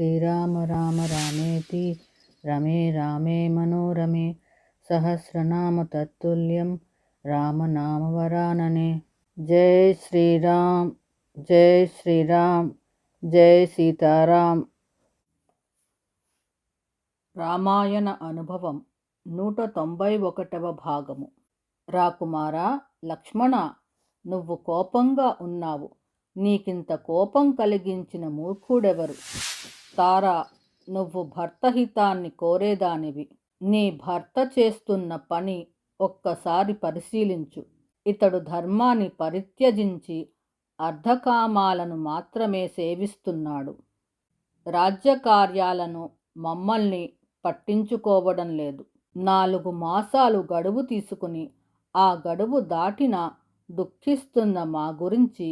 శ్రీరామ రామ రామేతి రమే రామే మనోరమే సహస్రనామ తత్తుల్యం రామనామవరాననే. జై శ్రీరామ్, జై శ్రీరామ్, జై సీతారాం. రామాయణ అనుభవం 191వ భాగము. రాకుమారా, లక్ష్మణ, నువ్వు కోపంగా ఉన్నావు. నీకింత కోపం కలిగించిన మూర్ఖుడెవరు? తారా, నువ్వు భర్తహితాన్ని కోరేదానివి. నీ భర్త చేస్తున్న పని ఒక్కసారి పరిశీలించు. ఇతడు ధర్మాన్ని పరిత్యజించి అర్ధకామాలను మాత్రమే సేవిస్తున్నాడు. రాజ్యకార్యాలను మమ్మల్ని పట్టించుకోవడం లేదు. 4 మాసాలు గడువు తీసుకుని ఆ గడువు దాటినా దుఃఖిస్తున్న మా గురించి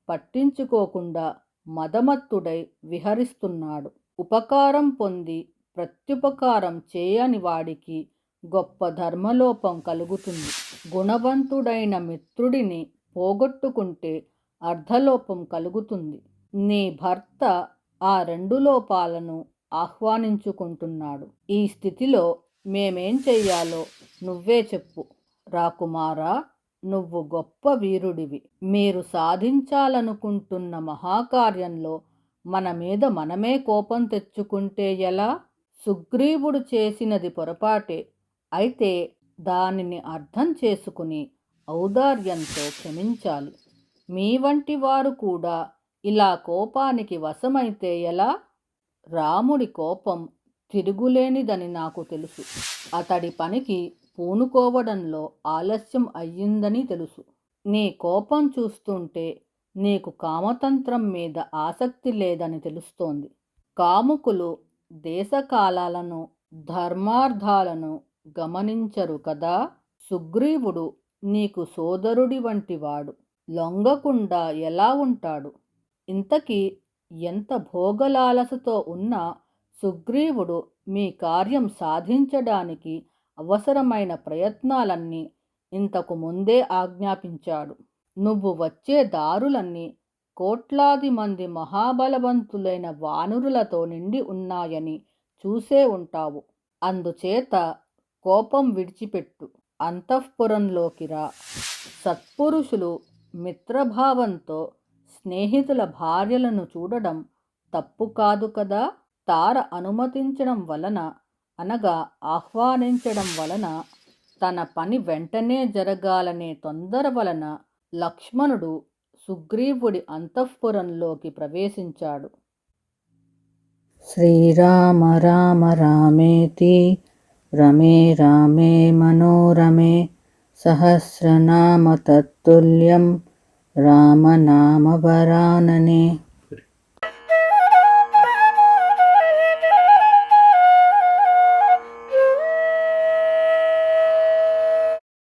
పట్టించుకోకుండా మదమత్తుడై విహరిస్తున్నాడు. ఉపకారం పొంది ప్రత్యుపకారం చేయని వాడికి గొప్ప ధర్మలోపం కలుగుతుంది. గుణవంతుడైన మిత్రుడిని పోగొట్టుకుంటే అర్ధలోపం కలుగుతుంది. నీ భర్త ఆ 2 లోపాలను ఆహ్వానించుకుంటున్నాడు. ఈ స్థితిలో మేమేం చెయ్యాలో నువ్వే చెప్పు. రాకుమారా, నువ్వు గొప్ప వీరుడివి. మీరు సాధించాలనుకుంటున్న మహాకార్యంలో మన మీద మనమే కోపం తెచ్చుకుంటే ఎలా? సుగ్రీవుడు చేసినది పొరపాటే. అయితే దానిని అర్థం చేసుకుని ఔదార్యంతో క్షమించాలి. మీ వంటి వారు కూడా ఇలా కోపానికి వశమైతే ఎలా? రాముడి కోపం తిరుగులేనిదని నాకు తెలుసు. అతడి పనికి పూనుకోవడంలో ఆలస్యం అయ్యిందని తెలుసు. నీ కోపం చూస్తుంటే నీకు కామతంత్రం మీద ఆసక్తి లేదని తెలుస్తోంది. కాముకులు దేశకాలాలను, ధర్మార్థాలను గమనించరు కదా. సుగ్రీవుడు నీకు సోదరుడి వంటివాడు. లొంగకుండా ఎలా ఉంటాడు? ఇంతకీ ఎంత భోగలాలసతో ఉన్నా సుగ్రీవుడు మీ కార్యం సాధించడానికి అవసరమైన ప్రయత్నాలన్నీ ఇంతకు ముందే ఆజ్ఞాపించాడు. నువ్వు వచ్చే దారులన్నీ కోట్లాది మంది మహాబలవంతులైన వానరులతో నిండి ఉన్నాయని చూసే ఉంటావు. అందుచేత కోపం విడిచిపెట్టు, అంతఃపురంలోకి రా. సత్పురుషులు మిత్రభావంతో స్నేహితుల భార్యలను చూడడం తప్పు కాదు కదా. తార అనుమతించడం వలన, అనగా ఆహ్వానించడం వలన, తన పని వెంటనే జరగాలనే తొందర వలన లక్ష్మణుడు సుగ్రీవుడి అంతఃపురంలోకి ప్రవేశించాడు. శ్రీరామ రామ రామేతి రమే రామే మనోరమే సహస్రనామ తత్తుల్యం రామనామవరాననే.